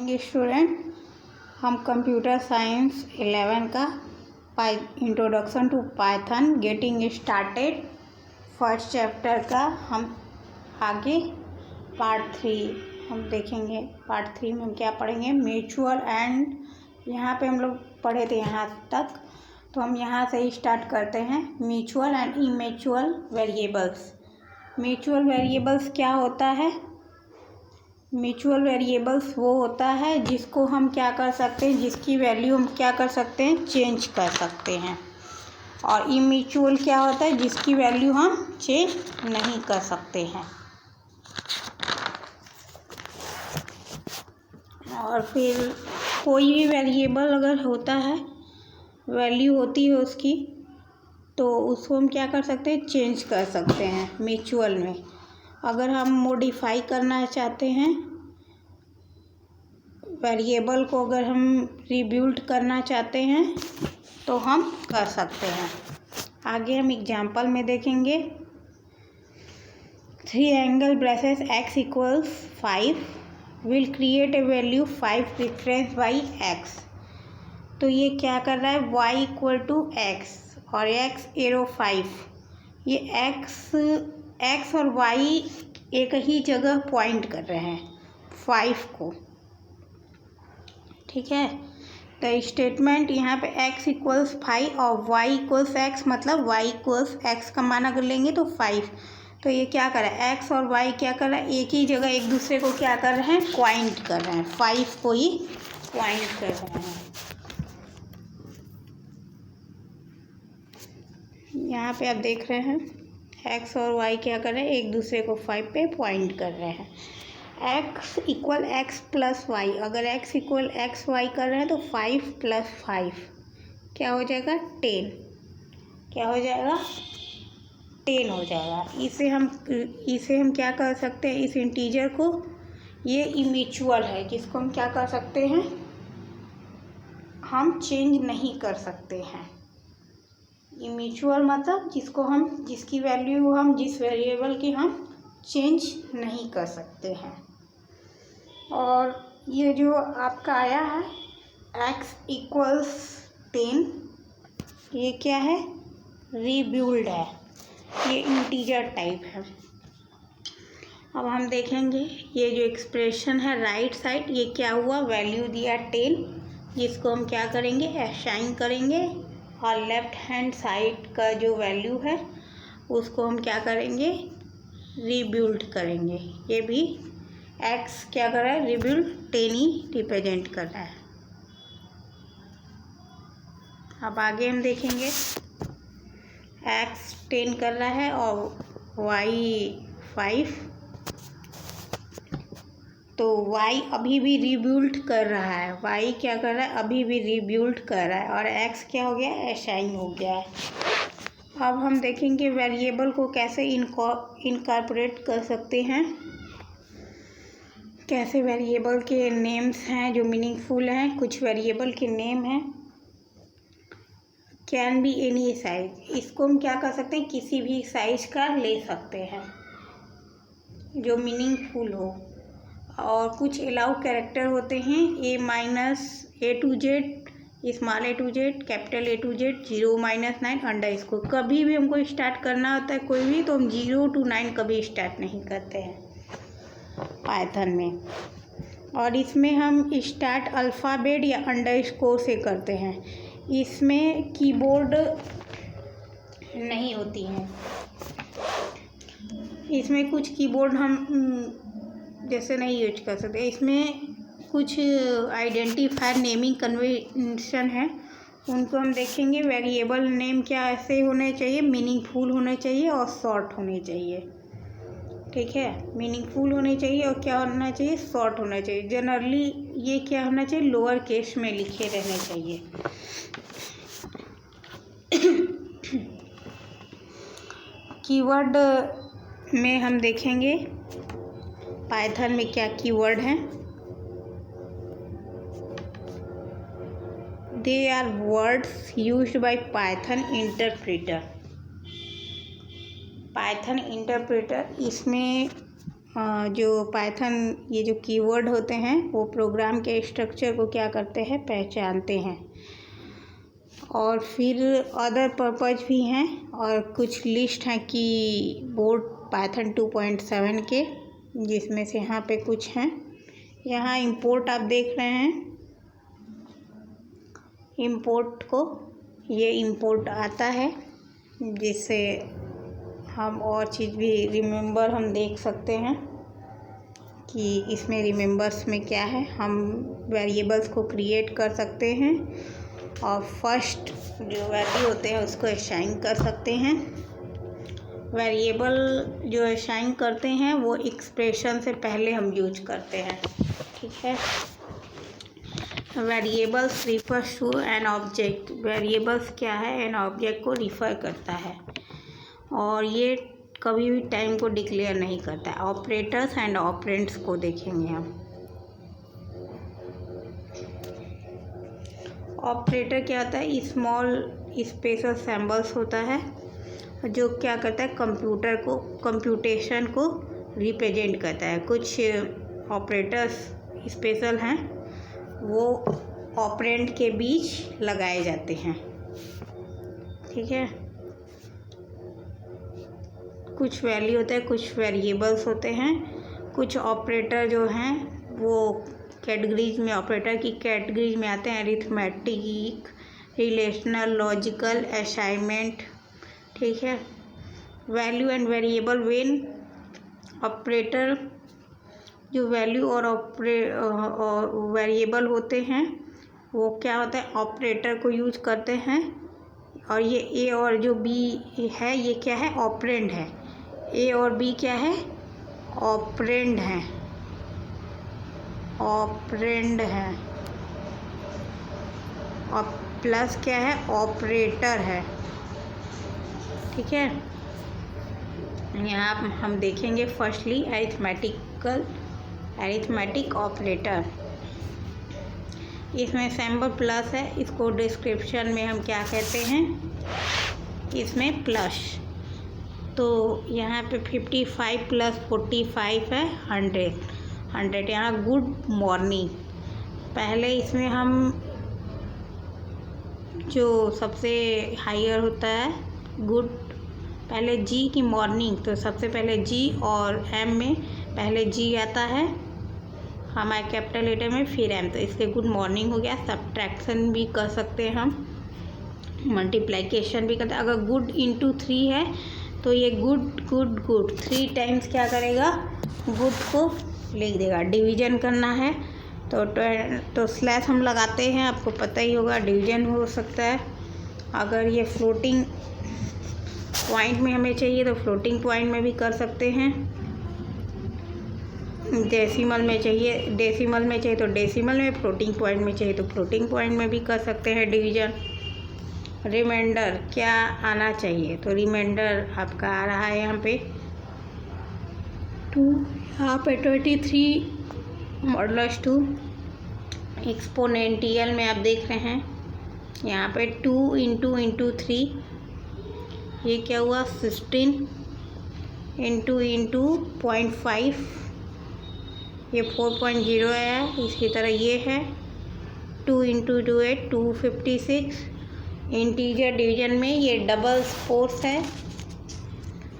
Morning student. हम computer science 11 का introduction to Python getting started first chapter का हम आगे पार्ट 3 हम देखेंगे। पार्ट 3 में हम क्या पढ़ेंगे, म्यूचुअल एंड, यहाँ पे हम लोग पढ़े थे यहाँ तक, तो हम यहाँ से ही स्टार्ट करते हैं। Mutual and immutual variables. Mutual variables क्या होता है? म्यूचुअल वेरिएबल्स वो होता है जिसको हम क्या कर सकते हैं, जिसकी वैल्यू हम क्या कर सकते हैं, चेंज कर सकते हैं। और इम्यूचुअल क्या होता है, जिसकी वैल्यू हम चेंज नहीं कर सकते हैं। और फिर कोई भी वेरिएबल अगर होता है, वैल्यू होती है उसकी, तो उसको हम क्या कर सकते हैं, चेंज कर सकते हैं म्यूचुअल में। अगर हम मॉडिफाई करना चाहते हैं वेरिएबल को, अगर हम रिबिल्ड करना चाहते हैं तो हम कर सकते हैं। आगे हम एग्जांपल में देखेंगे। 3 angle braces x = 5 will create a value 5 difference by x। तो ये क्या कर रहा है, y = x और x एरो 5। ये x और y एक ही जगह पॉइंट कर रहे हैं 5 को, ठीक है। तो स्टेटमेंट यहाँ पे x = 5 और y = x, मतलब y = x का मान अगर लेंगे तो 5। तो ये क्या कर रहा है, x और y क्या कर रहा है, एक ही जगह एक दूसरे को क्या कर रहे हैं, पॉइंट कर रहे हैं, 5 को ही पॉइंट कर रहे हैं। यहाँ पे आप देख रहे हैं x और y क्या कर रहे हैं, एक दूसरे को 5 पे पॉइंट कर रहे हैं। x = x + y, अगर x = x y कर रहे हैं तो 5 + 5 क्या हो जाएगा, 10। क्या हो जाएगा, 10 हो जाएगा। इसे हम क्या कर सकते हैं, इस इंटीजर को, ये इम्यूचुअल है जिसको हम क्या कर सकते हैं, हम चेंज नहीं कर सकते हैं। इम्यूचुअल मतलब जिसकी वैल्यू हम, जिस वेरिएबल की हम चेंज नहीं कर सकते हैं। और ये जो आपका आया है x = 10, ये क्या है, रीबिल्ड है, ये इंटीजर टाइप है। अब हम देखेंगे ये जो एक्सप्रेशन है राइट साइड, ये क्या हुआ, वैल्यू दिया 10, जिसको हम क्या करेंगे, असाइन करेंगे। और लेफ्ट हैंड साइड का जो वैल्यू है उसको हम क्या करेंगे, रीबिल्ड करेंगे। ये भी x क्या कर रहा है, रीबिल्ड 10 ही रिप्रेजेंट कर रहा है। अब आगे हम देखेंगे x 10 कर रहा है और y 5, तो y अभी भी रीबिल्ड कर रहा है, y क्या कर रहा है, अभी भी रीबिल्ड कर रहा है, और x क्या हो गया, असाइन हो गया है। अब हम देखेंगे वेरिएबल को कैसे इनकॉर्पोरेट कर सकते हैं, कैसे वेरिएबल के नेम्स हैं जो मीनिंगफुल हैं। कुछ वेरिएबल के नेम हैं, कैन बी एनी साइज, इसको हम क्या कर सकते हैं, किसी भी साइज का ले सकते हैं जो मीनिंगफुल हो। और कुछ अलाउ कैरेक्टर होते हैं, A to Z, small a to z, capital A to Z, 0, -9, underscore. कभी भी हमको स्टार्ट करना होता है कोई भी, तो हम 0 to 9 कभी स्टार्ट नहीं करते हैं पाइथन में। और इसमें हम स्टार्ट अल्फ़ाबेट या अंडरस्कोर से करते हैं। इसमें कीबोर्ड नहीं होती हैं, इसमें कुछ कीबोर्ड हम जैसे नहीं यूज कर सकते। इसमें कुछ आइडेंटिफायर नेमिंग कन्वेंशन है, उनको हम देखेंगे। वेरिएबल नेम क्या ऐसे होने चाहिए, मीनिंगफुल होने चाहिए और शॉर्ट होने चाहिए, ठीक है। मीनिंगफुल होने चाहिए और क्या होना चाहिए, शॉर्ट होना चाहिए। जनरली ये क्या होना चाहिए, लोअर केस में लिखे रहने चाहिए। कीवर्ड में हम देखेंगे पाइथन में क्या कीवर्ड हैं। They are words used by Python interpreter. Python interpreter इसमें जो पाइथन ये जो कीवर्ड होते हैं वो प्रोग्राम के स्ट्रक्चर को क्या करते हैं, पहचानते हैं। और फिर अदर पर्पज भी हैं और कुछ लिस्ट हैं कीबोर्ड पाइथन 2.7 के, जिसमें से यहाँ पे कुछ हैं। यहाँ इंपोर्ट आप देख रहे हैं, इंपोर्ट को ये इंपोर्ट आता है, जिससे हम और चीज़ भी रिमेंबर हम देख सकते हैं कि इसमें रिमेंबर्स में क्या है। हम वेरिएबल्स को क्रिएट कर सकते हैं और फर्स्ट जो वैल्यू होते हैं उसको असाइन कर सकते हैं। वेरिएबल जो असाइन करते हैं वो एक्सप्रेशन से पहले हम यूज करते हैं, ठीक है। Variables refers to an object, variables क्या है, एन ऑब्जेक्ट को रिफ़र करता है और ये कभी भी टाइम को डिक्लेयर नहीं करता है। ऑपरेटर्स एंड ऑपरेंड्स को देखेंगे हम। ऑपरेटर क्या होता है, स्मॉल स्पेशल सिंबल्स होता है जो क्या करता है, कंप्यूटेशन को रिप्रेजेंट करता है। कुछ ऑपरेटर्स स्पेशल हैं, वो ऑपरेंड के बीच लगाए जाते हैं, ठीक है। कुछ वैल्यू होते हैं, कुछ वेरिएबल्स होते हैं। कुछ ऑपरेटर जो हैं वो कैटेगरीज में, ऑपरेटर की कैटेगरीज में आते हैं। अरिथमेटिक, रिलेशनल, लॉजिकल, असाइनमेंट, ठीक है। Value and variable, when operator जो वैल्यू और वेरिएबल होते हैं वो क्या होता है, ऑपरेटर को यूज करते हैं। और ये ए और जो बी है ये क्या है, ऑपरेंड है। ए और बी क्या है, ऑपरेंड है, ऑपरेंड है। और प्लस क्या है, ऑपरेटर है, ठीक है। यहाँ हम देखेंगे फर्स्टली अरिथमेटिक ऑपरेटर। इसमें सिंबल प्लस है, इसको डिस्क्रिप्शन में हम क्या कहते हैं, इसमें प्लस। तो यहाँ पे 55 + 45 है 100। यहाँ गुड मॉर्निंग, पहले इसमें हम जो सबसे हायर होता है गुड, पहले जी की मॉर्निंग, तो सबसे पहले जी और एम में पहले जी आता है हमारे कैपिटल लेटर में, फिर एम, तो इसके गुड मॉर्निंग हो गया। सब्ट्रैक्शन भी कर सकते हैं हम, मल्टीप्लिकेशन भी करते हैं। अगर गुड इंटू 3 है तो ये गुड 3 टाइम्स क्या करेगा, गुड को लिख देगा। डिवीजन करना है तो स्लैश हम लगाते हैं, आपको पता ही होगा, डिवीजन हो सकता है। अगर ये फ्लोटिंग पॉइंट में हमें चाहिए तो फ्लोटिंग पॉइंट में भी कर सकते हैं। डेसिमल में चाहिए तो डेसिमल में, फ्लोटिंग पॉइंट में चाहिए तो फ्लोटिंग पॉइंट में भी कर सकते हैं डिवीजन। रिमाइंडर क्या आना चाहिए, तो रिमाइंडर आपका आ रहा है यहाँ पे 2, यहाँ पे 23 मॉडुलस 2। एक्सपोनेंटियल में आप देख रहे हैं यहाँ पे 2 × 3, ये क्या हुआ 16 × 0.5, ये 4.0 है। इसी तरह ये है 2 × 2 है 256। इंटीजर डिवीजन में ये डबल फोर्स है।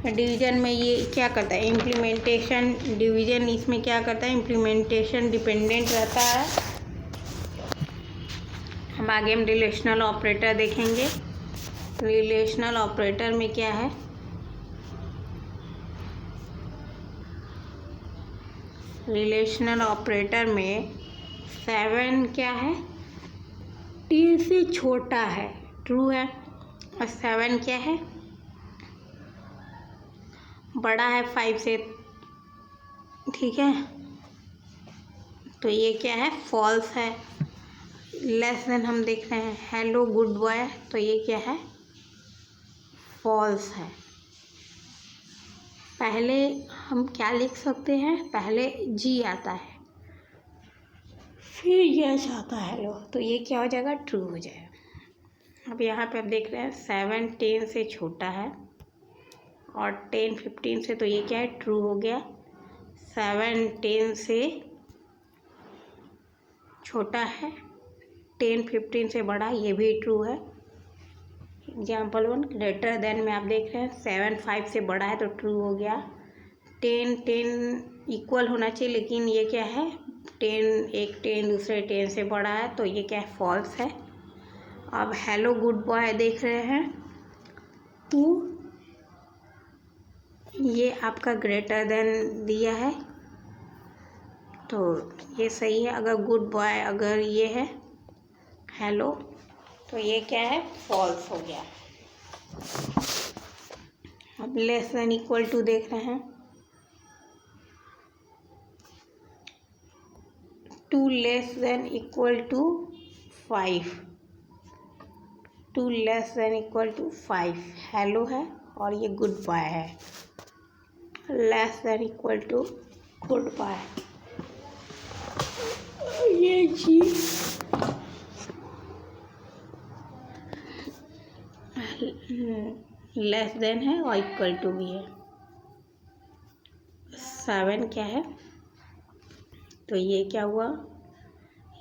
डिवीजन में ये क्या करता है, इम्प्लीमेंटेशन, डिवीजन इसमें क्या करता है, इम्प्लीमेंटेशन डिपेंडेंट रहता है। हम आगे रिलेशनल ऑपरेटर देखेंगे। रिलेशनल ऑपरेटर में क्या है, रिलेशनल ऑपरेटर में 7 क्या है, 10 से छोटा है, ट्रू है। और 7 क्या है, बड़ा है 5 से, ठीक है। तो ये क्या है, फॉल्स है। लेस देन हम देख रहे हैं हेलो गुड बॉय, तो ये क्या है, फॉल्स है। पहले हम क्या लिख सकते हैं, पहले जी आता है फिर यस आता है हेलो, तो ये क्या हो जाएगा, ट्रू हो जाएगा। अब यहाँ पे आप देख रहे हैं 7 10 से छोटा है और 10 15 से, तो ये क्या है, ट्रू हो गया। 7 10 से छोटा है, 10 15 से बड़ा, ये भी ट्रू है। एग्जाम्पल 1 ग्रेटर देन में आप देख रहे हैं 7 5 से बड़ा है तो ट्रू हो गया। 10 10 इक्वल होना चाहिए, लेकिन ये क्या है, 10 एक 10 दूसरे 10 से बड़ा है तो ये क्या है, फॉल्स है। अब हेलो गुड बॉय देख रहे हैं तो ये आपका ग्रेटर देन दिया है तो ये सही है। अगर गुड बॉय अगर ये है हेलो तो ये क्या है, फॉल्स हो गया। अब लेस देन इक्वल टू देख रहे हैं, 2 less than equal to 5, 2 less than equal to 5 hello है और ये गुड बाय है। Less than equal to goodbye, ये जी लेस देन है और इक्वल टू भी है। 7 क्या है तो ये क्या हुआ,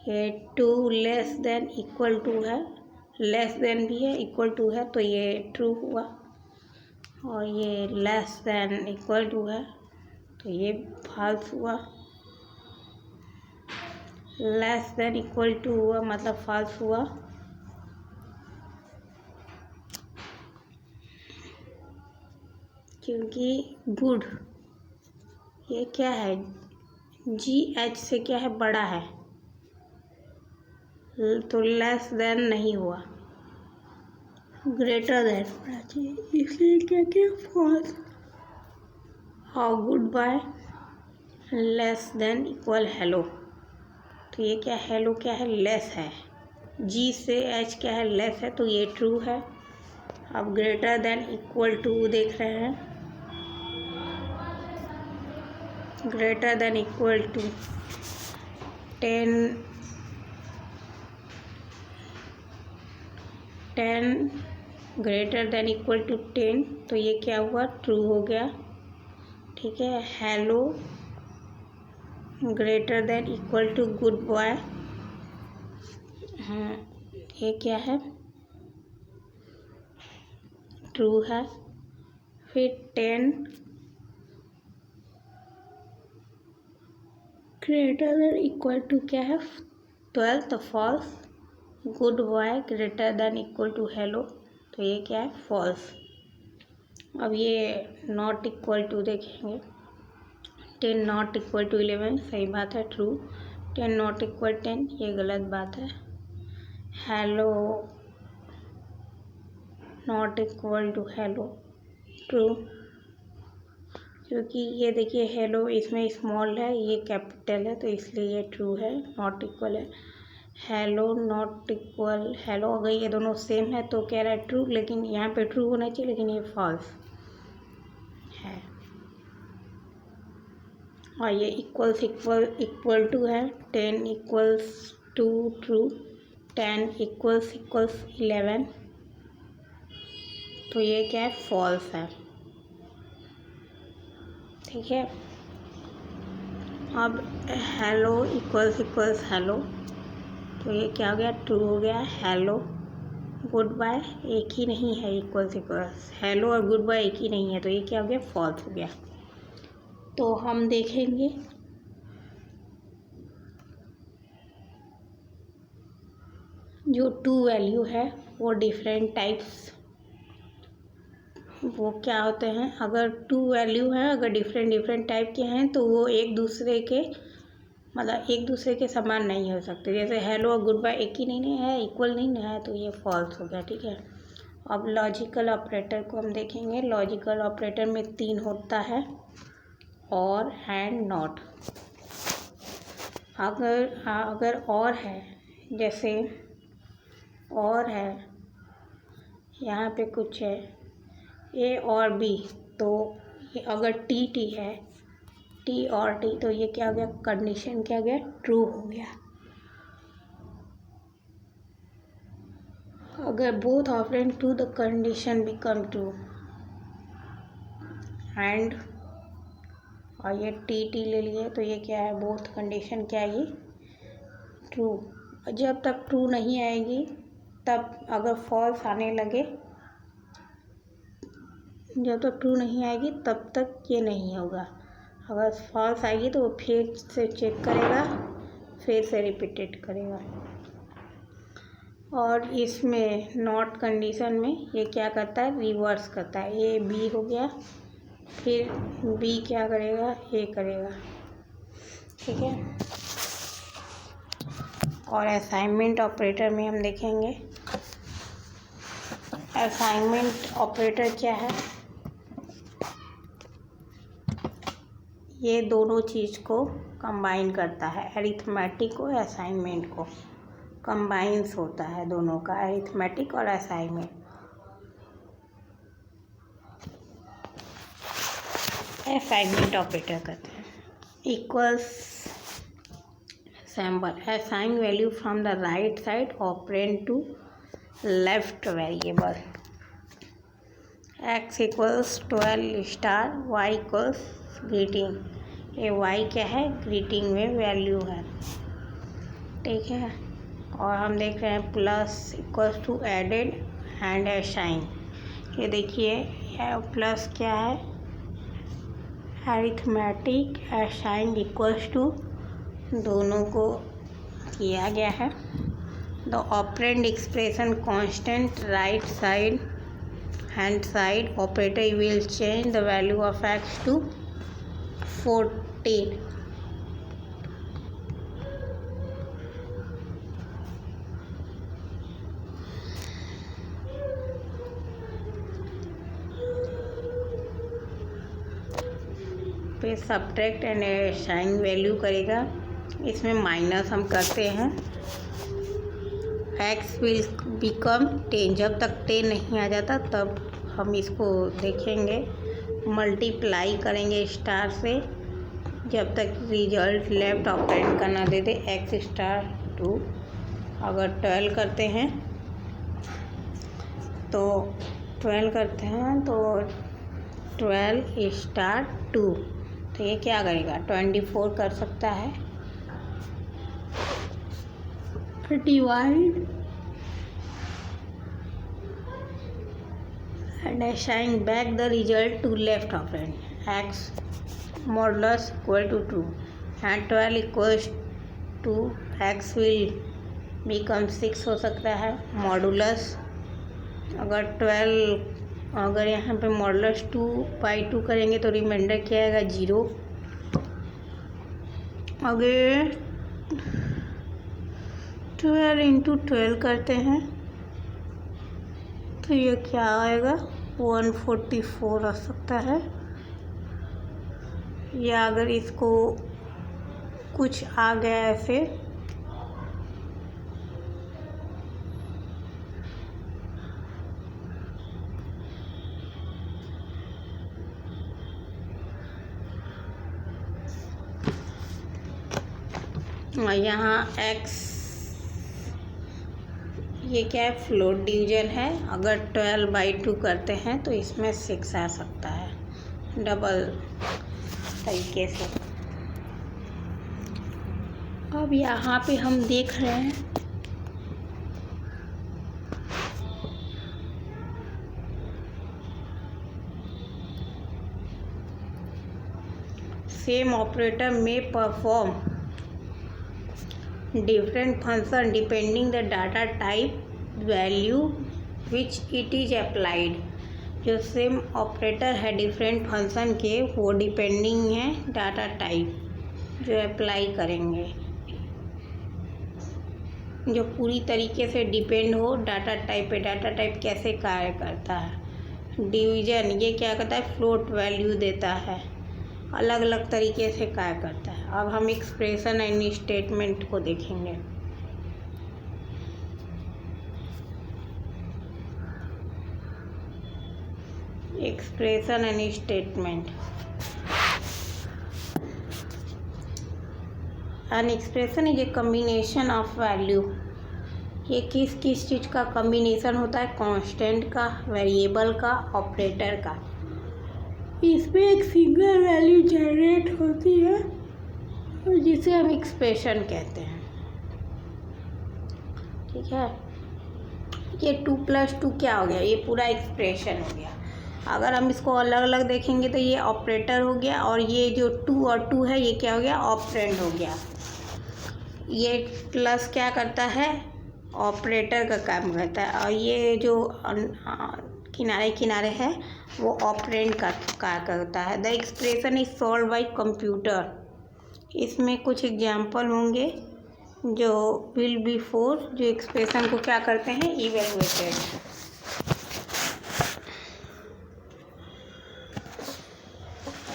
ये 2 लेस देन इक्वल टू है, लेस देन भी है इक्वल टू है तो ये ट्रू हुआ। और ये लेस देन इक्वल टू है तो ये फॉल्स हुआ। लेस देन इक्वल टू हुआ मतलब फॉल्स हुआ। क्योंकि गुड ये क्या है, GH से क्या है, बड़ा है तो लेस देन नहीं हुआ, ग्रेटर देन होना चाहिए, इसलिए क्या क्या फॉल्स। और goodbye less than equal hello तो ये क्या, हेलो क्या है, लेस है, G से H क्या है, लेस है तो ये ट्रू है। अब ग्रेटर देन इक्वल टू देख रहे हैं, greater than equal to 10 greater than equal to 10 तो ये क्या हुआ, ट्रू हो गया। ठीक है, hello greater than equal to good boy, हाँ ये क्या है, ट्रू है। फिर 10 ग्रेटर देन इक्वल टू क्या है, 12 तो false. Good boy greater than equal to hello तो ये क्या है, फॉल्स। अब ये नॉट इक्वल टू देखेंगे, 10 नॉट इक्वल टू 11 सही बात है, ट्रू। 10 नॉट इक्वल 10 ये गलत बात है। Hello not equal to hello true, क्योंकि ये देखिए हेलो इसमें स्मॉल है ये कैपिटल है तो इसलिए ये ट्रू है, नॉट इक्वल है। हेलो नॉट इक्वल हेलो, अगर ये दोनों सेम है तो कह रहा है ट्रू, लेकिन यहाँ पे ट्रू होना चाहिए लेकिन ये फॉल्स है। और ये इक्वल्स इक्वल टू है, 10 इक्वल्स टू ट्रू, 10 इक्वल्स 11 तो ये क्या है, फॉल्स है। ठीक है, अब हेलो इक्वल्स हेलो तो ये क्या हो गया, ट्रू हो गया। हेलो गुड बाय एक ही नहीं है, इक्वल्स हेलो और गुड बाय एक ही नहीं है तो ये क्या हो गया, फॉल्स हो गया। तो हम देखेंगे जो टू वैल्यू है वो डिफरेंट टाइप्स वो क्या होते हैं, अगर टू वैल्यू हैं अगर डिफरेंट टाइप के हैं तो वो एक दूसरे के मतलब एक दूसरे के समान नहीं हो सकते। जैसे हेलो और गुड बाय एक ही नहीं है, इक्वल नहीं है तो ये फॉल्स हो गया। ठीक है, अब लॉजिकल ऑपरेटर को हम देखेंगे। लॉजिकल ऑपरेटर में 3 होता है, और एंड नॉट। अगर और है, जैसे और है यहाँ पे कुछ है ए और बी, तो अगर टी है, टी और टी तो ये क्या हो गया, कंडीशन क्या हो गया, ट्रू हो गया। अगर both operand true the condition become true. And और ये टी ले लिए, तो ये क्या है, बोथ कंडीशन क्या है, ये ट्रू। जब तक ट्रू नहीं आएगी तब, अगर फॉल्स आने लगे, जब तक ट्रू नहीं आएगी तब तक ये नहीं होगा। अगर फॉल्स आएगी तो वो फिर से चेक करेगा, फिर से रिपीटेड करेगा। और इसमें नॉट कंडीशन में ये क्या करता है, रिवर्स करता है। ए बी हो गया, फिर बी क्या करेगा, ए करेगा, ठीक है। और असाइनमेंट ऑपरेटर में हम देखेंगे, असाइनमेंट ऑपरेटर क्या है, ये दोनों चीज़ को कंबाइन करता है, अरिथमेटिक और असाइनमेंट को कंबाइंस होता है दोनों का, अरिथमेटिक और असाइनमेंट। असाइनमेंट ऑपरेटर कहते हैं। Equals sample, assign value from the right side operand to left variable. x equals 12 star, y equals greeting. ये y क्या है, ग्रीटिंग में वैल्यू है, ठीक है। और हम देख रहे हैं plus equals to added and assign. ये देखिए प्लस क्या है, अरिथमेटिक, असाइन इक्वल्स टू, दोनों को किया गया है। The operand expression constant right side hand side operator will change the value of x to 14। फिर सब्ट्रैक्ट एंड असाइन वैल्यू करेगा। इसमें माइनस हम करते हैं, x विल बिकम 10। जब तक 10 नहीं आ जाता तब हम इसको देखेंगे, मल्टीप्लाई करेंगे स्टार से जब तक रिजल्ट लेफ्ट ऑपरेंड का ना दे दे, x स्टार 2। अगर 12 करते हैं तो 12 स्टार 2, तो ये क्या करेगा, 24 कर सकता है, divide and assign back the result to left operand, x modulus equal to 2 and 12 equals to x will become 6 हो सकता है। मॉडुलस अगर यहाँ पे मॉडुलस 2/2 करेंगे तो रिमाइंडर क्या आएगा, 0। अगर 12 इंटू 12 करते हैं तो ये क्या आएगा, 144 आ सकता है। या अगर इसको कुछ आ गया ऐसे, यहाँ x ये क्या है, फ्लोट डिवीजन है। अगर 12/2 करते हैं तो इसमें 6 आ सकता है, डबल तरीके से। अब यहाँ पे हम देख रहे हैं सेम ऑपरेटर में perform different function depending the data type value which it is applied। जो सेम ऑपरेटर है डिफरेंट फंक्शन के, वो डिपेंडिंग है डाटा टाइप जो अप्लाई करेंगे, जो पूरी तरीके से डिपेंड हो डाटा टाइप पे। डाटा टाइप कैसे कार्य करता है, डिवीजन ये क्या करता है, फ्लोट वैल्यू देता है, अलग अलग तरीके से कार्य करता है। अब हम एक्सप्रेशन एंड स्टेटमेंट को देखेंगे। Expression and statement, an expression is a combination of value. ये किस किस चीज़ का कम्बिनेशन होता है, कांस्टेंट का, वेरिएबल का, ऑपरेटर का। इसमें एक सिंगल वैल्यू जनरेट होती है जिसे हम एक्सप्रेशन कहते हैं। ठीक है, ये 2+2 क्या हो गया, ये पूरा एक्सप्रेशन हो गया। अगर हम इसको अलग अलग देखेंगे तो ये ऑपरेटर हो गया, और ये जो 2 और 2 है ये क्या हो गया, ऑपरेंड हो गया। ये प्लस क्या करता है, ऑपरेटर का काम करता है, और ये जो किनारे किनारे है वो ऑपरेंड का कार्य करता है। The expression is solve by computer. इसमें कुछ एग्जाम्पल होंगे जो विल बी फोर, जो एक्सप्रेशन को क्या करते हैं, इवेलुएटेड।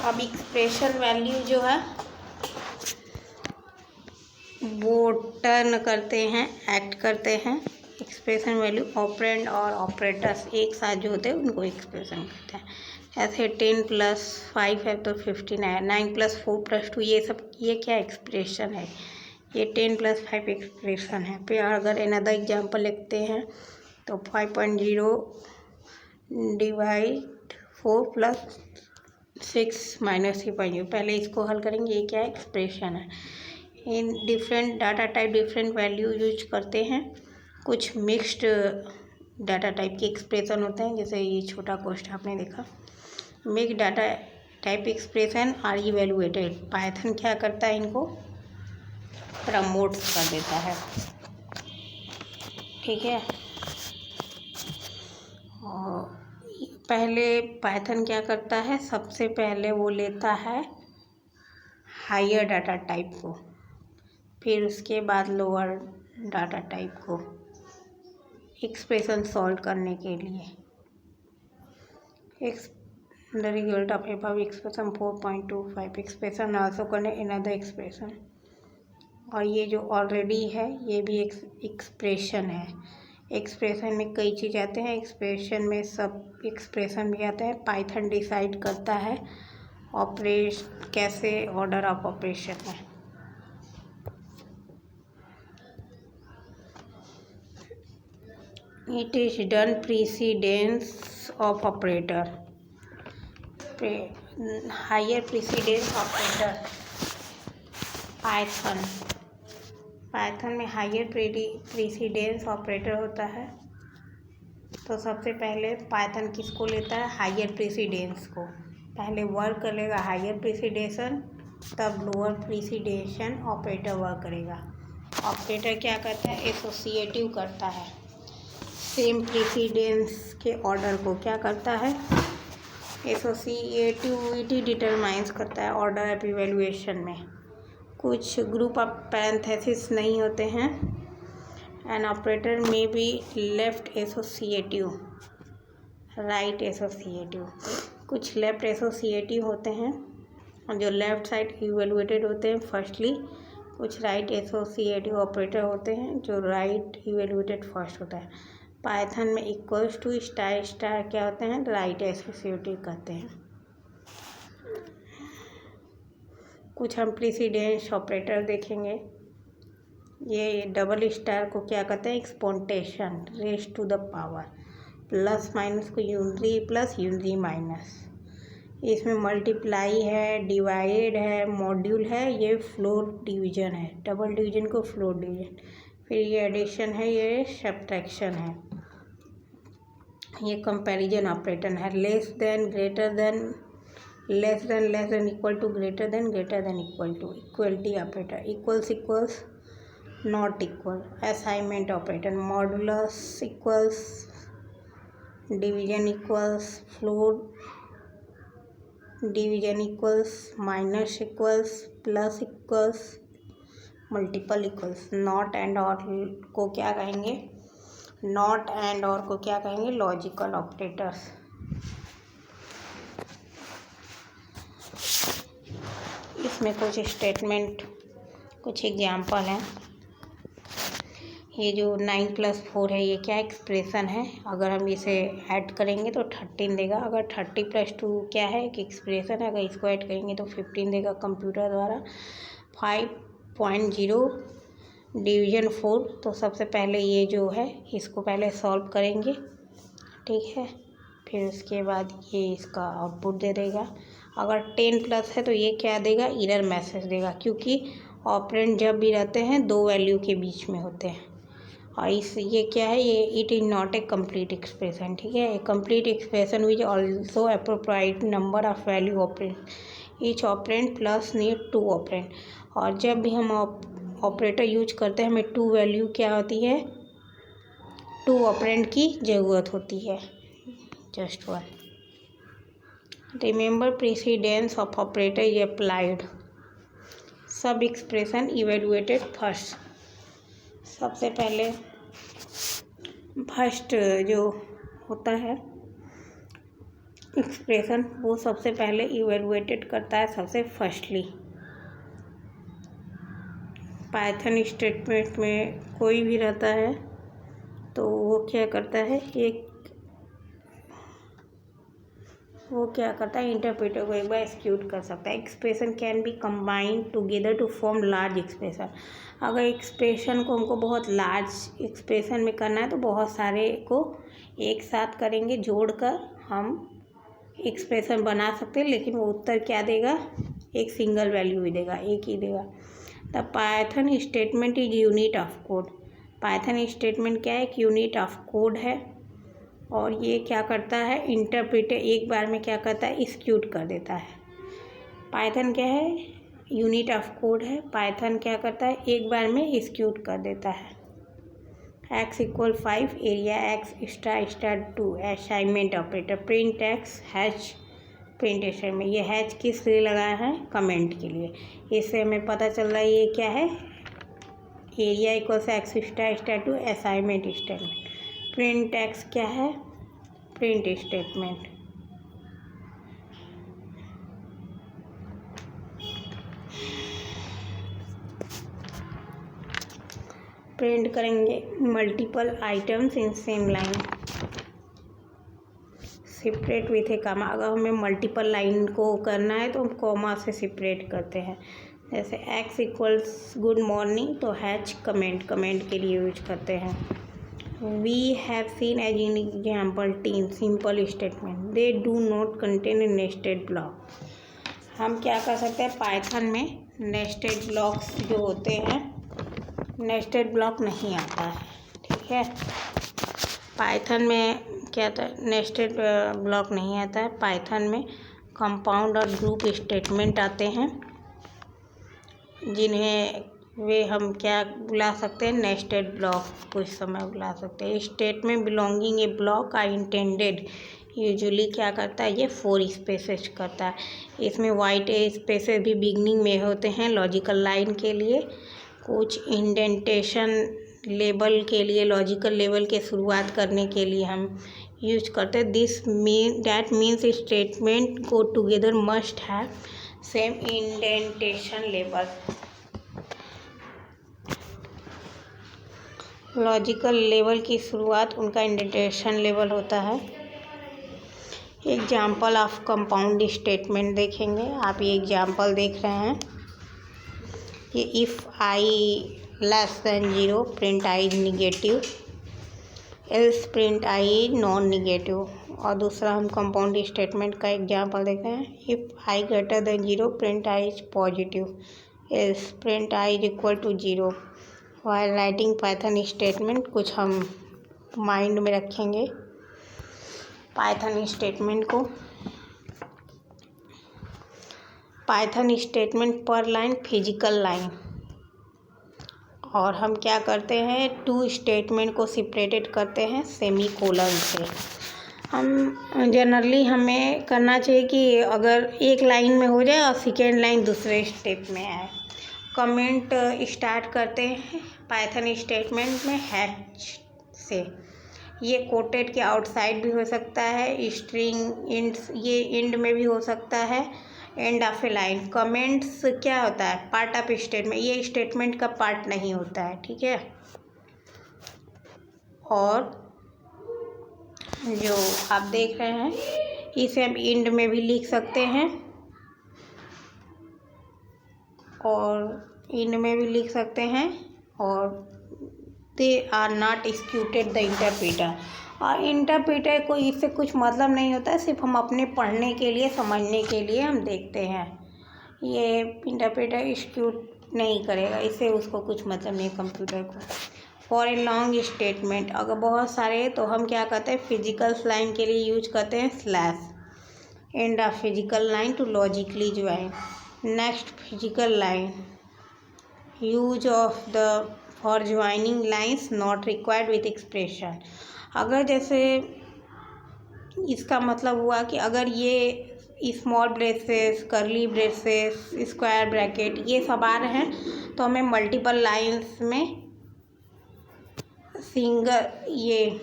अब एक्सप्रेशन वैल्यू जो है वो टर्न करते हैं, एक्ट करते हैं। एक्सप्रेशन वैल्यू ऑपरेंड और ऑपरेटर्स एक साथ जो होते हैं उनको एक्सप्रेशन कहते हैं। ऐसे 10+5 है तो 15 है, 9+4+2 ये सब, ये क्या एक्सप्रेशन है, ये 10+5 एक्सप्रेशन है। फिर अगर अनदर एग्जांपल लिखते हैं तो 5.0 डिवाइड 4+6 माइनस 3.0। पहले इसको हल करेंगे, ये क्या एक्सप्रेशन है। In different data type different value use करते हैं। कुछ मिक्स्ड डाटा टाइप के एक्सप्रेशन होते हैं, जैसे ये छोटा कोष्ठ आपने देखा। Mixed data type expression are evaluated. Python क्या करता है, इनको प्रमोट कर देता है। ठीक है, और पहले पाइथन क्या करता है, सबसे पहले वो लेता है हायर डाटा टाइप को, फिर उसके बाद लोअर डाटा टाइप को एक्सप्रेशन सॉल्व करने के लिए। The result of above expression 4.25 expression also करने अनदर एक्सप्रेशन। और ये जो ऑलरेडी है ये भी एक एक्सप्रेशन है। एक्सप्रेशन में कई चीज़ आते हैं, एक्सप्रेशन में सब एक्सप्रेशन भी आता है। पाइथन डिसाइड करता है ऑपरेशन कैसे, ऑर्डर ऑफ ऑपरेशन है। It is done precedence of operator. Higher precedence operator Python में हायर प्रीसीडेंस ऑपरेटर होता है। तो सबसे पहले पाइथन किसको लेता है, हायर प्रीसीडेंस को। पहले वर्क करेगा हायर प्रीसीडेशन, तब लोअर प्रीसीडेशन ऑपरेटर वर्क करेगा। ऑपरेटर क्या करता है, एसोसिएटिव करता है। सेम प्रीसीडेंस के ऑर्डर को क्या करता है, एसोसिएटिविटी डिटरमाइंस करता है ऑर्डर ऑफ इवैल्यूएशन में। कुछ ग्रुप ऑफ पैरेंथेसिस नहीं होते हैं। एन ऑपरेटर में be left associative, right associative. कुछ लेफ्ट एसोसिएटिव होते हैं जो लेफ्ट साइड इवैल्यूएटेड होते हैं फर्स्टली। कुछ राइट एसोसिएटिव ऑपरेटर होते हैं जो राइट इवैल्यूएटेड फर्स्ट होता है। पाइथन में इक्वल्स टू स्टार स्टार क्या होते हैं, राइट एसोसिएटिव कहते हैं। कुछ हम प्रीसीडेंस ऑपरेटर देखेंगे। ये डबल स्टार को क्या कहते हैं, exponential, raise to the power. Plus minus को यूनरी प्लस यूनरी माइनस। इसमें मल्टीप्लाई है, डिवाइड है, मॉड्यूल है, ये फ्लोर डिवीजन है। डबल डिवीजन को फ्लोर डिवीजन। फिर ये एडिशन है, ये सब्ट्रैक्शन है, ये कंपैरिजन ऑपरेटर है। Less than, greater than, less than equal to, greater than equal to, equality operator. Equals equals not equal, assignment operator. Modulus equals, division equals, floor division equals, minus equals, plus equals, multiple equals. Not and और को क्या कहेंगे, not and और को क्या कहेंगे, logical operators. इसमें कुछ स्टेटमेंट, कुछ एग्जाम्पल हैं। ये जो 9+4 है ये क्या एक्सप्रेशन है। अगर हम इसे ऐड करेंगे तो 13 देगा। अगर 30+2 क्या है, एक एक्सप्रेशन है, अगर इसको ऐड करेंगे तो 15 देगा कंप्यूटर द्वारा। 5.0 डिवीजन 4, तो सबसे पहले ये जो है इसको पहले सॉल्व करेंगे, ठीक है। फिर उसके बाद ये इसका आउटपुट दे देगा। अगर 10 प्लस है तो ये क्या देगा, एरर मैसेज देगा, क्योंकि ऑपरेंड जब भी रहते हैं दो वैल्यू के बीच में होते हैं। और ये क्या है, ये it is not a complete expression, ठीक है। A complete expression which also appropriate number of value operand, each operand plus need 2 operand. और जब भी हम ऑपरेटर यूज करते हैं हमें 2 वैल्यू क्या होती है, 2 ऑपरेंड की ज़रूरत होती है, just 1। Remember precedence of operator is applied, सब एक्सप्रेशन इवेलुएटेड फर्स्ट। सबसे पहले फर्स्ट जो होता है एक्सप्रेशन वो सबसे पहले इवेलुएटेड करता है सबसे फर्स्टली। पाइथन स्टेटमेंट में कोई भी रहता है तो वो क्या करता है, इंटरप्रेटर को एक बार एक्सिक्यूट कर सकता है। Expression can be combined together to form large expression. अगर एक्सप्रेशन को हमको बहुत लार्ज एक्सप्रेशन में करना है तो बहुत सारे को एक साथ करेंगे, जोड़कर हम एक्सप्रेशन बना सकते हैं, लेकिन वो उत्तर क्या देगा, एक सिंगल वैल्यू ही देगा, एक ही देगा। The Python statement is unit of code. Python statement क्या है, एक यूनिट ऑफ कोड है और ये क्या करता है, इंटरप्रेटर एक बार में क्या करता है, एक्सिक्यूट कर देता है। पाइथन क्या है, यूनिट ऑफ कोड है। पाइथन क्या करता है, एक बार में एक्सिक्यूट कर देता है। x = 5, area x **2, assignment operator, print x hatch print statement में। ये हैच किस लिए लगाया है, कमेंट के लिए। इससे हमें पता चल रहा है ये क्या है, area = x **2, assignment statement. Print x क्या है, प्रिंट स्टेटमेंट। प्रिंट करेंगे multiple items in same line, separate with A comma. अगर हमें मल्टीपल लाइन को करना है तो हम कॉमा से सेपरेट करते हैं। जैसे x = गुड मॉर्निंग तो हैच कमेंट के लिए यूज करते हैं। We have seen as in example 10 simple statement, they do not contain a nested block. हम क्या कर सकते हैं, पाइथन में नेस्टेड ब्लॉक्स जो होते हैं, नेस्टेड ब्लॉक नहीं आता है, ठीक है। पाइथन में क्या था, नेस्टेड ब्लॉक नहीं आता है। पाइथन में कंपाउंड और ग्रुप स्टेटमेंट आते हैं, जिन्हें वे हम क्या बुला सकते हैं, नेस्टेड ब्लॉक कुछ समय बुला सकते हैं। Statement belonging A block I intended usually क्या करता है, ये 4 स्पेसेस करता है। इसमें वाइट स्पेसेस भी बिगनिंग में होते हैं लॉजिकल लाइन के लिए, कुछ इंडेंटेशन लेबल के लिए, लॉजिकल लेवल के शुरुआत करने के लिए हम यूज करते हैं। That means statement go together must have same indentation level. Logical level की शुरुआत उनका इंडेंटेशन लेवल होता है। एग्जाम्पल ऑफ कंपाउंड स्टेटमेंट देखेंगे, आप ये एग्जाम्पल देख रहे हैं, ये if i <0 print i is negative, else print i is non negative. और दूसरा हम कंपाउंड स्टेटमेंट का एग्जाम्पल देख रहे हैं, if i > 0 print i is positive, else print i is = 0। While writing Python statement कुछ हम माइंड में रखेंगे पाइथन स्टेटमेंट को। पाइथन स्टेटमेंट पर लाइन फिजिकल लाइन, और हम क्या करते हैं, 2 स्टेटमेंट को सेपरेटेड करते हैं सेमीकोलन से। हम जनरली हमें करना चाहिए कि अगर एक लाइन में हो जाए और सेकेंड लाइन दूसरे स्टेप में आए। कमेंट स्टार्ट करते हैं पाइथन स्टेटमेंट में हैच से, ये कोटेड के आउटसाइड भी हो सकता है, स्ट्रिंग इंड्स ये इंड में भी हो सकता है, end of A line. Comments क्या होता है, पार्ट ऑफ स्टेटमेंट, ये स्टेटमेंट का पार्ट नहीं होता है, ठीक है। और जो आप देख रहे हैं इसे हम इंड में भी लिख सकते हैं और इंड में भी लिख सकते हैं, और they are not executed the interpreter. और इंटरप्रेटर को इससे कुछ मतलब नहीं होता है, सिर्फ हम अपने पढ़ने के लिए, समझने के लिए हम देखते हैं। ये इंटरप्रेटर एक्सिक्यूट नहीं करेगा, इससे उसको कुछ मतलब नहीं कंप्यूटर को। फॉर ए लॉन्ग स्टेटमेंट, अगर बहुत सारे, तो हम क्या करते हैं, फिजिकल लाइन के लिए यूज करते हैं slash. End of physical line to logically join. Next physical line, use of the for joining lines not required with expression. अगर जैसे इसका मतलब हुआ कि अगर ये small braces, curly braces, square bracket, ये सब आ रहे हैं तो हमें मल्टीपल लाइंस में सिंगल ये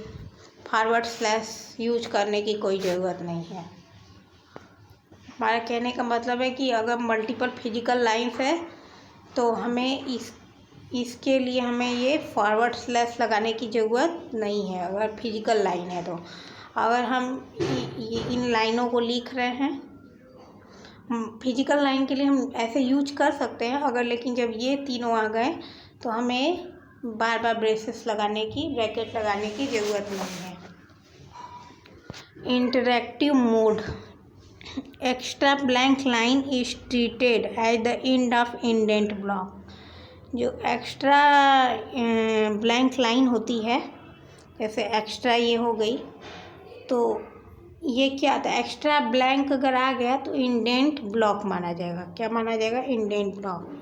फॉरवर्ड स्लैश यूज करने की कोई ज़रूरत नहीं है। हमारा कहने का मतलब है कि अगर मल्टीपल फिजिकल लाइंस है तो हमें इसके लिए हमें ये फॉरवर्ड स्लैश लगाने की ज़रूरत नहीं है, अगर फिजिकल लाइन है तो। अगर हम इन लाइनों को लिख रहे हैं, फिजिकल लाइन के लिए हम ऐसे यूज कर सकते हैं अगर, लेकिन जब ये तीनों आ गए तो हमें बार बार ब्रेसेस लगाने की, ब्रैकेट लगाने की ज़रूरत नहीं है। Interactive mode, extra blank line is treated at the end of indent block. जो एक्स्ट्रा ब्लैंक लाइन होती है, जैसे एक्स्ट्रा ये हो गई, तो ये क्या आता है, एक्स्ट्रा ब्लैंक अगर आ गया तो इंडेंट ब्लॉक माना जाएगा। क्या माना जाएगा, इंडेंट ब्लॉक।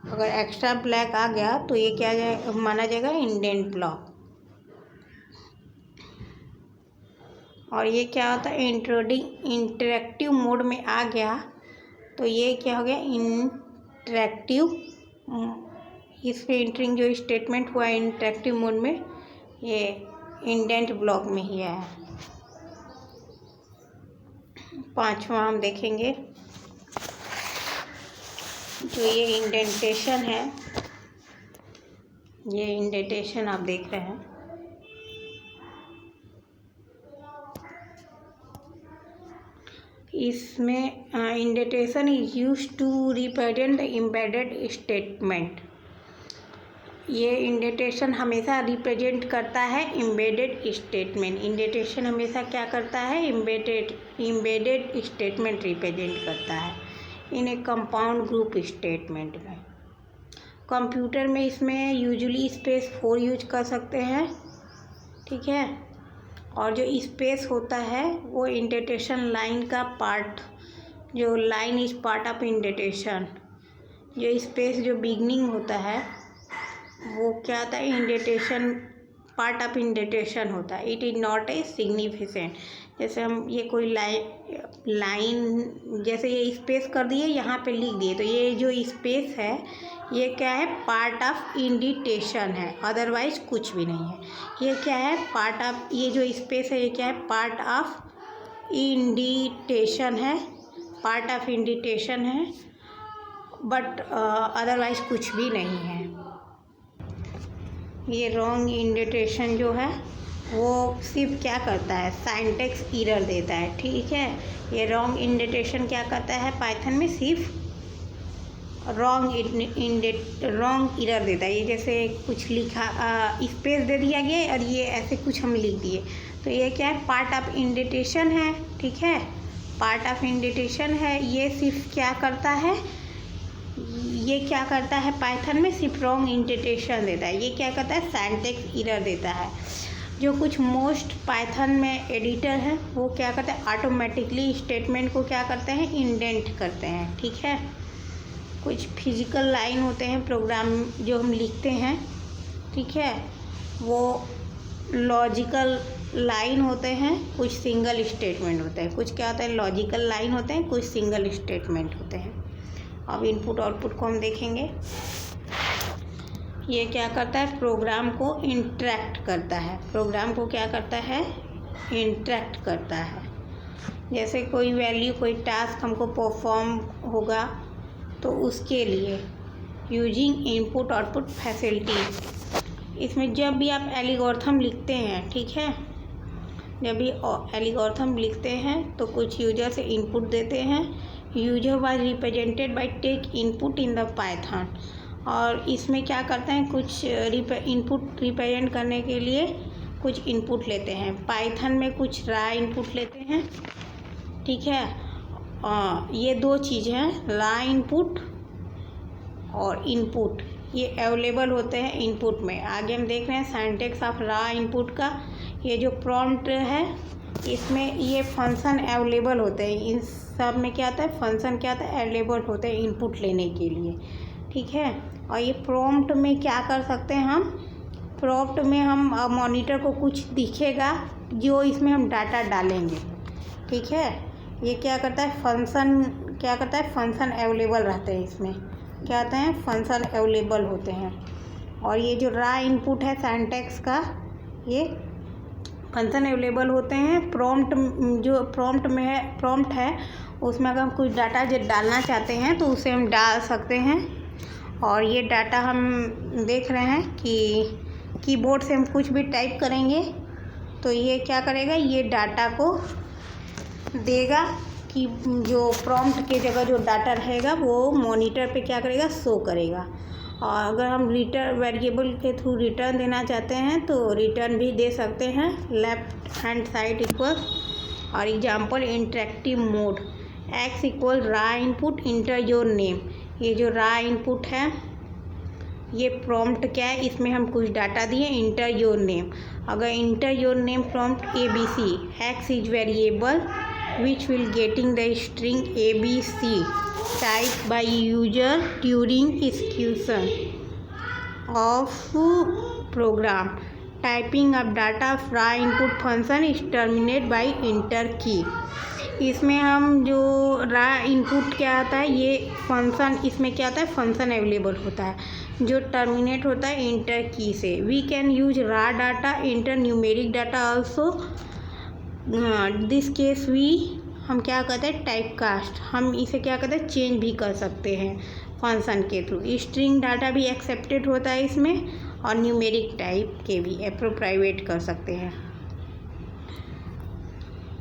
अगर एक्स्ट्रा ब्लैंक आ गया तो ये क्या माना जाएगा, इंडेंट ब्लॉक। और ये क्या होता है, इंटरैक्टिव मोड में आ गया तो ये क्या हो गया, इंटरैक्टिव। इस पे इंटरिंग जो स्टेटमेंट हुआ इंटरैक्टिव मोड में, ये इंडेंट ब्लॉक में ही आया। पांचवा हम देखेंगे, जो ये इंडेंटेशन है, ये इंडेंटेशन आप देख रहे हैं, इसमें indentation is used to represent the embedded statement. ये इंडेंटेशन हमेशा रिप्रेजेंट करता है एम्बेडेड स्टेटमेंट। इंडेंटेशन हमेशा क्या करता है, एम्बेडेड स्टेटमेंट रिप्रेजेंट करता है इन ए कंपाउंड ग्रुप स्टेटमेंट में। कंप्यूटर में इसमें यूजुअली स्पेस 4 यूज कर सकते हैं, ठीक है। और जो स्पेस होता है वो इंडेंटेशन लाइन का पार्ट, जो line is part of indentation. जो स्पेस जो बिगनिंग होता है वो क्या होता है, इंडेंटेशन, पार्ट ऑफ इंडेंटेशन होता है। It is not a significant. जैसे हम ये कोई लाइन जैसे ये स्पेस कर दिए, यहाँ पे लिख दिए, तो ये जो स्पेस है ये क्या है, पार्ट ऑफ इंडेंटेशन है, अदरवाइज कुछ भी नहीं है। ये क्या है, पार्ट ऑफ, ये जो स्पेस है ये क्या है, पार्ट ऑफ इंडेंटेशन है, पार्ट ऑफ इंडेंटेशन है, बट अदरवाइज कुछ भी नहीं है। ये रॉन्ग इंडेंटेशन जो है वो सिर्फ क्या करता है, सिंटैक्स एरर देता है, ठीक है। ये रॉन्ग इंडेंटेशन क्या करता है, पाइथन में सिर्फ रॉन्ग एरर देता है। ये जैसे कुछ लिखा, स्पेस दे दिया गया और ये ऐसे कुछ हम लिख दिए, तो ये क्या है, पार्ट ऑफ इंडेंटेशन है, ठीक है, पार्ट ऑफ इंडेंटेशन है। ये सिर्फ क्या करता है, ये क्या करता है, पाइथन में सिर्फ रॉन्ग इंडेंटेशन देता है। ये क्या करता है, सिंटैक्स एरर देता है। जो कुछ मोस्ट पाइथन में एडिटर हैं वो क्या करते हैं, ऑटोमेटिकली स्टेटमेंट को क्या करते हैं, इंडेंट करते हैं, ठीक है। कुछ फिजिकल लाइन होते हैं, प्रोग्राम जो हम लिखते हैं, ठीक है, वो लॉजिकल लाइन होते हैं, कुछ सिंगल स्टेटमेंट होते हैं। कुछ क्या होता है, लॉजिकल लाइन होते हैं, कुछ सिंगल स्टेटमेंट होते हैं। अब इनपुट आउटपुट को हम देखेंगे। ये क्या करता है, प्रोग्राम को इंटरैक्ट करता है। प्रोग्राम को क्या करता है, इंटरैक्ट करता है। जैसे कोई वैल्यू, कोई टास्क हमको परफॉर्म होगा तो उसके लिए यूजिंग इनपुट आउटपुट फैसिलिटी। इसमें जब भी आप एल्गोरिथम लिखते हैं, ठीक है, जब भी एल्गोरिथम लिखते हैं तो कुछ यूजर से इनपुट देते हैं। User was represented by take input in the Python. और इसमें क्या करते हैं, कुछ इनपुट रिप्रेजेंट करने के लिए कुछ इनपुट लेते हैं। पाइथन में कुछ रा इनपुट लेते हैं, ठीक है। ये दो चीज़ हैं, रा इनपुट और इनपुट, ये अवेलेबल होते हैं इनपुट में। आगे हम देख रहे हैं सिंटैक्स ऑफ रा इनपुट का। ये जो प्रॉम्प्ट है इसमें ये फंक्शन अवेलेबल होते हैं, इन सब में क्या आता है, फंक्शन क्या आता है, अवेलेबल होते हैं इनपुट लेने के लिए, ठीक है। और ये प्रॉम्प्ट में क्या कर सकते हैं हम, प्रॉम्प्ट में हम मॉनिटर को कुछ दिखेगा जो इसमें हम डाटा डालेंगे, ठीक है। ये क्या करता है, फंक्शन क्या करता है, फंक्शन अवेलेबल रहते हैं इसमें, क्या आते हैं, फंक्शन अवेलेबल होते हैं। और ये जो रा इनपुट है सिंटैक्स का, ये फंक्शन अवेलेबल होते हैं। प्रॉम्प्ट जो प्रॉम्प्ट है उसमें अगर हम कुछ डाटा जो डालना चाहते हैं तो उसे हम डाल सकते हैं। और ये डाटा हम देख रहे हैं कि कीबोर्ड से हम कुछ भी टाइप करेंगे तो ये क्या करेगा, ये डाटा को देगा कि जो प्रॉम्प्ट के जगह जो डाटा रहेगा वो मॉनिटर पे क्या करेगा, शो करेगा। और अगर हम रिटर्न वेरिएबल के थ्रू रिटर्न देना चाहते हैं तो रिटर्न भी दे सकते हैं, लेफ्ट हैंड साइड इक्वल। और example interactive mode, x equal रा इनपुट इंटर योर नेम। ये जो रा इनपुट है ये प्रॉम्प्ट क्या है, इसमें हम कुछ डाटा दिए, इंटर योर नेम। अगर inter your name prompt ABC, x is variable which will getting the string ABC typed by user during execution of program. Typing of data from input function is terminated by enter key. इसमें हम जो रा input क्या आता है, ये function इसमें क्या आता है, फंक्शन अवेलेबल होता है जो टर्मिनेट होता है इंटर की से। We can use raw data enter numeric data also. This case we हम क्या करते हैं, टाइप कास्ट, हम इसे क्या करते हैं, चेंज भी कर सकते हैं फंक्शन के थ्रू। स्ट्रिंग डाटा भी एक्सेप्टेड होता है इसमें, और न्यूमेरिक टाइप के भी प्राइवेट कर सकते हैं।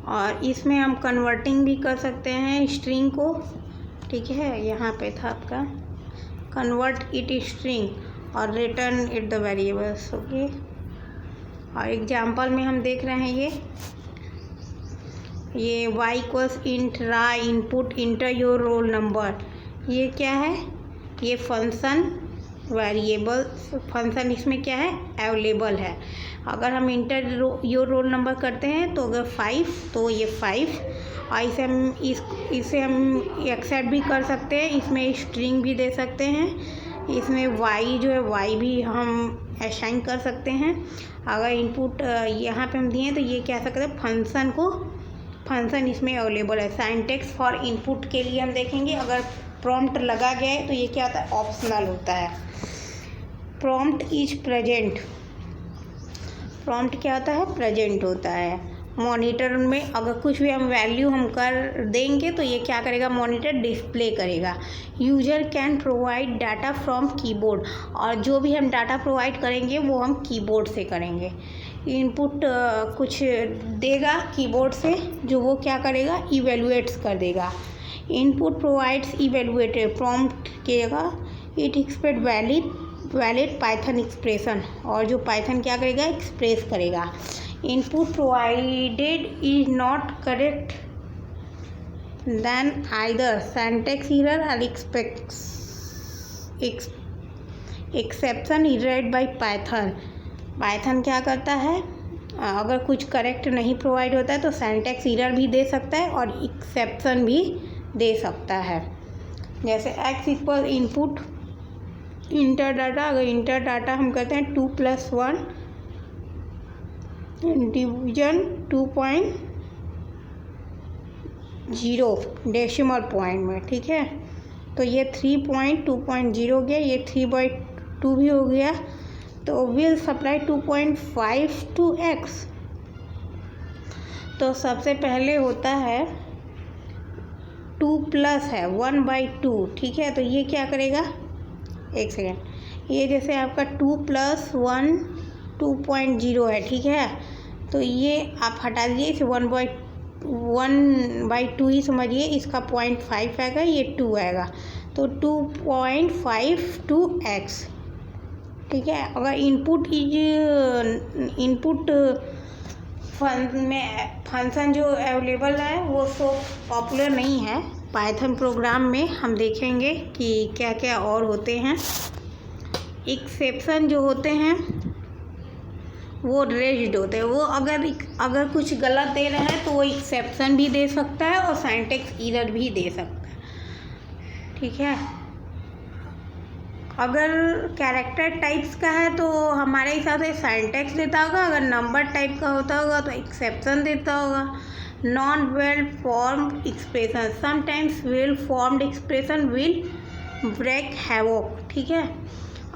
और इसमें हम कन्वर्टिंग भी कर सकते हैं स्ट्रिंग को, ठीक है। यहाँ पे था आपका कन्वर्ट इट स्ट्रिंग और return it the variables, okay. और एग्जांपल में हम देख रहे हैं ये y इक्वल्स इंट रा input inter your roll number. ये क्या है, ये फंक्शन वेरिएबल फंक्शन इसमें क्या है, अवेलेबल है। अगर हम इंटर योर रोल नंबर करते हैं तो अगर 5 तो ये 5, और इसे हम एक्सेप्ट भी कर सकते हैं, इसमें स्ट्रिंग भी दे सकते हैं, इसमें y जो है y भी हम असाइन कर सकते हैं। अगर इनपुट यहाँ पे हम दिए तो ये क्या सकते हैं, फंक्शन इसमें अवेलेबल है। सिंटैक्स फॉर इनपुट के लिए हम देखेंगे, अगर प्रॉम्प्ट लगा गया है तो ये क्या होता है, ऑप्शनल होता है। प्रॉम्प्ट इज प्रेजेंट, प्रॉम्प्ट क्या होता है, प्रेजेंट होता है। मॉनिटर में अगर कुछ भी हम वैल्यू हम कर देंगे तो ये क्या करेगा, मॉनिटर डिस्प्ले करेगा। User can provide data from keyboard, और जो भी हम डाटा प्रोवाइड करेंगे वो हम कीबोर्ड से करेंगे। इनपुट कुछ देगा कीबोर्ड से जो वो क्या करेगा, इवेलुएट्स कर देगा। इनपुट प्रोवाइड्स इवेलुएटेड प्रॉम्प्ट के जगह it expect valid Python expression, और जो पाइथन क्या करेगा, एक्सप्रेस करेगा। Input provided is not correct then either syntax error और exception raised by Python. Python क्या करता है, अगर कुछ करेक्ट नहीं प्रोवाइड होता है तो सिंटैक्स एरर भी दे सकता है और एक्सेप्शन भी दे सकता है। जैसे x equal input inter data, अगर इंटर डाटा हम करते हैं 2 + 1 डिवीजन 2.0 डेसिमल पॉइंट में, ठीक है। तो ये 3.2.0 हो गया, ये 3/2 भी हो गया, तो विल सप्लाई 2.5 to x। तो सबसे पहले होता है 2 प्लस है 1/2, ठीक है। तो ये क्या करेगा, एक सेकेंड, ये जैसे आपका 2 + 1 2.0 है, ठीक है। तो ये आप हटा दीजिए, इसे 1/2 ही समझिए, इसका 0.5 आएगा, ये 2 आएगा। तो 2.52x, ठीक है। अगर इनपुट फंक्शन जो अवेलेबल है वो सो पॉपुलर नहीं है पाइथन प्रोग्राम में। हम देखेंगे कि क्या क्या और होते हैं। एक्सेप्शन जो होते हैं वो रेज्ड होते हैं। वो अगर कुछ गलत दे रहे हैं तो वो एक्सेप्शन भी दे सकता है और सिंटैक्स एरर भी दे सकता है, ठीक है। अगर कैरेक्टर टाइप्स का है तो हमारे हिसाब से सिंटैक्स देता होगा, अगर नंबर टाइप का होता होगा तो एक्सेप्शन देता होगा। Non well formed expression, sometimes well formed expression will break havoc, ठीक है।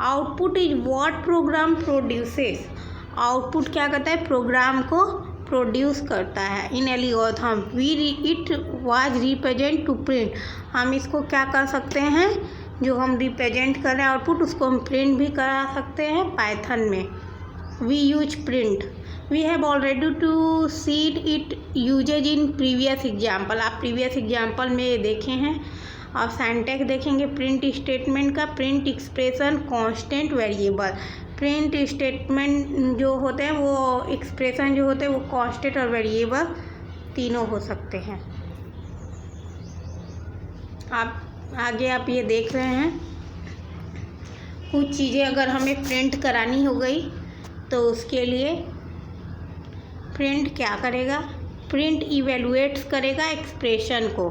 Output is what program produces, output क्या करता है, प्रोग्राम को प्रोड्यूस करता है। In algorithm we it was represent to print, हम इसको क्या कर सकते हैं, जो हम रिप्रेजेंट कर रहे हैं आउटपुट उसको हम प्रिंट भी करा सकते हैं पाइथन में। We use print, we have already to seen it usages in previous example, आप प्रीवियस एग्जाम्पल में देखे हैं। अब सिंटैक्स देखेंगे प्रिंट स्टेटमेंट का, print expression constant variable. Print statement जो होते हैं वो एक्सप्रेशन जो होते हैं वो कांस्टेंट और वेरिएबल तीनों हो सकते हैं। आप आगे आप ये देख रहे हैं कुछ चीज़ें अगर हमें प्रिंट करानी हो गई तो उसके लिए प्रिंट क्या करेगा, प्रिंट इवेलुएट्स करेगा एक्सप्रेशन को,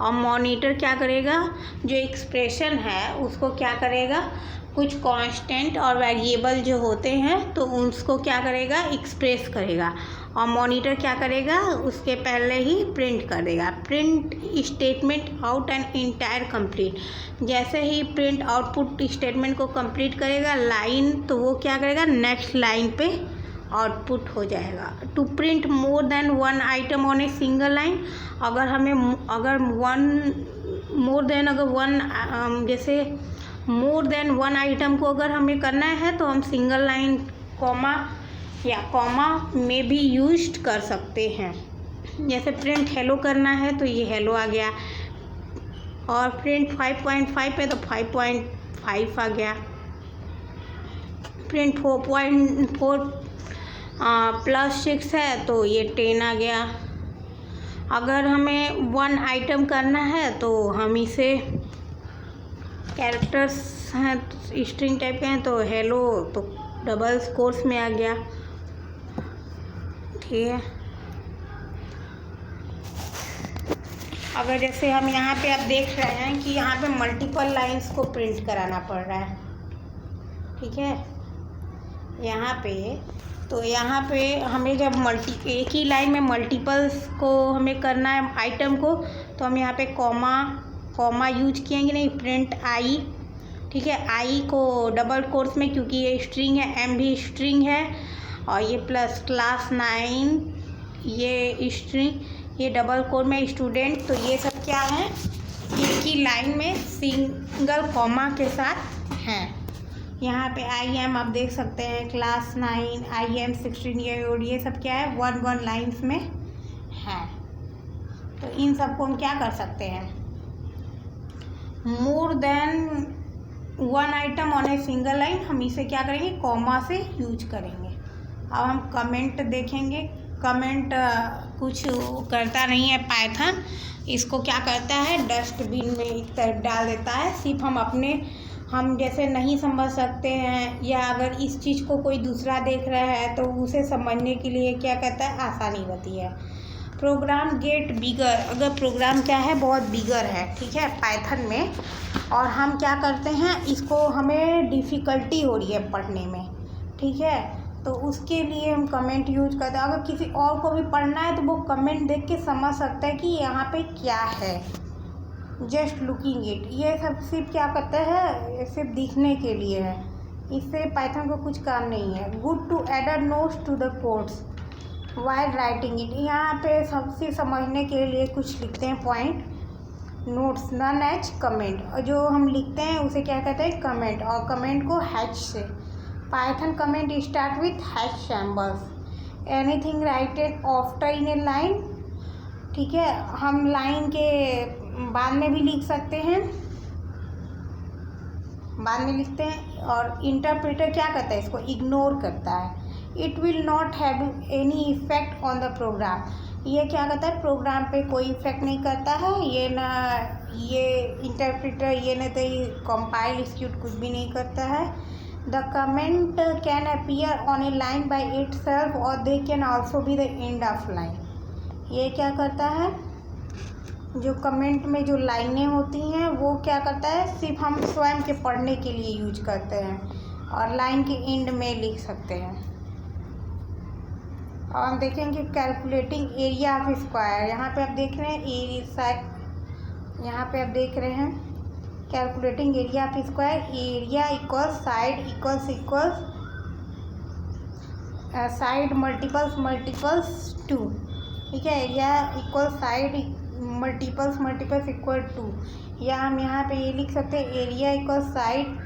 और मॉनिटर क्या करेगा, जो एक्सप्रेशन है उसको क्या करेगा, कुछ कांस्टेंट और वेरिएबल जो होते हैं तो उसको क्या करेगा, एक्सप्रेस करेगा। और मॉनिटर क्या करेगा, उसके पहले ही प्रिंट कर देगा। Print statement out and entire complete, जैसे ही प्रिंट आउटपुट स्टेटमेंट को कंप्लीट करेगा लाइन, तो वो क्या करेगा, नेक्स्ट लाइन पे आउटपुट हो जाएगा। To print more than one item on a single line, अगर हमें अगर जैसे मोर देन वन आइटम को अगर हमें करना है तो हम सिंगल लाइन कॉमा या कॉमा में भी यूज कर सकते हैं। जैसे प्रिंट हेलो करना है तो ये हेलो आ गया, और प्रिंट 5.5 है तो 5.5 आ गया। प्रिंट 4.4 प्लस 6 है तो ये 10 आ गया। अगर हमें वन आइटम करना है तो हम इसे कैरेक्टर्स हैं स्ट्रिंग टाइप के हैं तो हेलो तो डबल कोर्स में आ गया, ठीक है। अगर जैसे हम यहाँ पे आप देख रहे हैं कि यहाँ पे मल्टीपल लाइंस को प्रिंट कराना पड़ रहा है, ठीक है। यहाँ पे हमें जब एक ही लाइन में मल्टीपल्स को हमें करना है आइटम को, तो हम यहाँ पे कॉमा यूज किएंगे नहीं, प्रिंट आई, ठीक है। आई को डबल कोर्स में, क्योंकि ये स्ट्रिंग है, एम भी स्ट्रिंग है, और ये प्लस क्लास 9 ये स्ट्रिंग, ये डबल कोर में स्टूडेंट, तो ये सब क्या है, एक ही लाइन में सिंगल कॉमा के साथ हैं। यहाँ पे आई एम आप देख सकते हैं, क्लास 9 आई एम 16 ये सब क्या है, वन लाइन्स में है। तो इन सबको हम क्या कर सकते हैं, मोर than one item on a single line, हम इसे क्या करेंगे, कॉमा से यूज करेंगे। अब हम कमेंट देखेंगे। कमेंट कुछ करता नहीं है पाइथन, इसको क्या करता है, डस्टबिन में एक तरफ डाल देता है। सिर्फ हम जैसे नहीं समझ सकते हैं, या अगर इस चीज़ को कोई दूसरा देख रहा है तो उसे समझने के लिए क्या कहता है, आसानी होती है। प्रोग्राम गेट बिगर, अगर प्रोग्राम क्या है, बहुत बिगर है, ठीक है, पाइथन में, और हम क्या करते हैं, इसको हमें डिफ़िकल्टी हो रही है पढ़ने में, ठीक है, तो उसके लिए हम कमेंट यूज करते हैं। अगर किसी और को भी पढ़ना है तो वो कमेंट देख के समझ सकता है कि यहाँ पे क्या है। जस्ट लुकिंग इट, ये सब सिर्फ क्या करता है, सिर्फ दिखने के लिए है, इससे पाइथन को कुछ काम नहीं है। Good to add notes to the codes while writing it, यहाँ पे सबसे समझने के लिए कुछ लिखते हैं point. Notes known as comment, और जो हम लिखते हैं उसे क्या कहते हैं, कमेंट, और कमेंट को हैच से। Python comment start with hatch symbols. Anything righted after in A line, ठीक है, हम लाइन के बाद में भी लिख सकते हैं, बाद में लिखते हैं। और इंटरप्रेटर क्या करता है, इसको इग्नोर करता है। It will not have any effect on the program, ये क्या करता है, प्रोग्राम पे कोई इफेक्ट नहीं करता है। ये ना ये इंटरप्रेटर ये ना तो ये कंपाइल एक्सिक्यूट कुछ भी नहीं करता है। The comment can appear on a line by itself और they can also be the end of line. ये क्या करता है, जो कमेंट में जो लाइनें होती हैं वो क्या करता है, सिर्फ हम स्वयं के पढ़ने के लिए यूज करते हैं और लाइन के एंड में लिख सकते हैं। और हम देखेंगे कैलकुलेटिंग एरिया ऑफ स्क्वायर। यहाँ पे आप देख रहे हैं यहाँ पे आप देख रहे हैं calculating area of square. Area equals side equals side multiples 2, ठीक है। Area equal side multiples equal 2, या हम यहाँ पे ये लिख सकते हैं एरिया इक्वल साइड।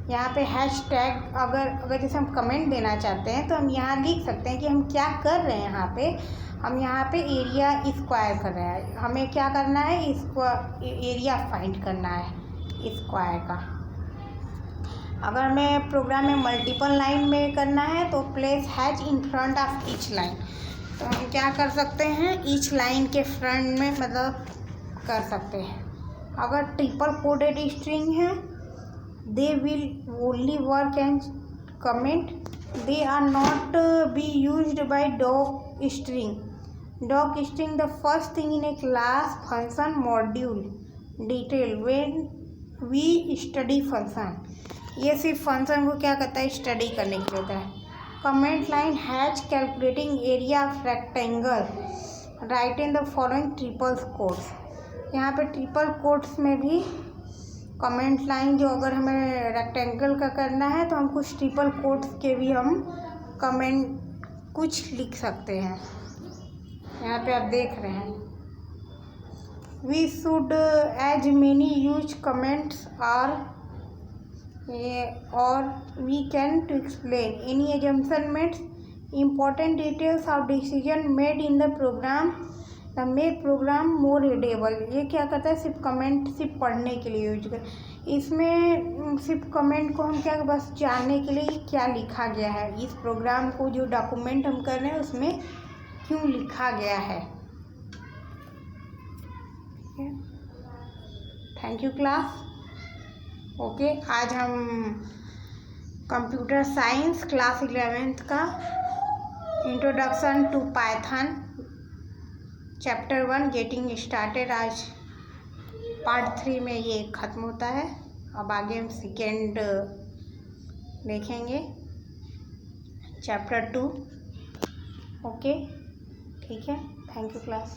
यहाँ पे हैशटैग अगर जैसे हम कमेंट देना चाहते हैं तो हम यहाँ लिख सकते हैं कि हम क्या कर रहे हैं। हम यहाँ पे एरिया स्क्वायर कर रहे हैं, हमें क्या करना है, एरिया फाइंड करना है स्क्वायर का। अगर हमें प्रोग्राम में मल्टीपल लाइन में करना है तो place has in front of each line. तो हम क्या कर सकते हैं, ईच लाइन के फ्रंट में मतलब कर सकते हैं। अगर ट्रिपल कोडेड स्ट्रिंग है, they will only work and comment, they are not be used by doc string. Doc string the first thing in a class function module detail when we study function. ये सिर्फ function को क्या करता है, study करने के लिए होता है। Comment line has calculating area of rectangle right in the following triple quotes. यहाँ पे ट्रिपल कोट्स में भी कमेंट लाइन जो अगर हमें रेक्टेंगल का करना है तो हम कुछ ट्रिपल कोट्स के भी हम कमेंट कुछ लिख सकते हैं। यहाँ पे आप देख रहे हैं we should as many use comments और we can to explain any assumption made important details of decision made in the program the make program more readable. ये क्या करता है, सिर्फ कमेंट सिर्फ पढ़ने के लिए यूज कर। इसमें सिर्फ कमेंट को हम क्या बस जानने के लिए क्या लिखा गया है, इस प्रोग्राम को जो डॉक्यूमेंट हम कर रहे हैं उसमें क्यों लिखा गया है। Thank you class. ओके, आज हम कंप्यूटर साइंस क्लास 11th का introduction to Python chapter 1 getting started आज पार्ट 3 में ये ख़त्म होता है। अब आगे हम सेकेंड देखेंगे चैप्टर 2। ओके, ठीक है। Thank you class.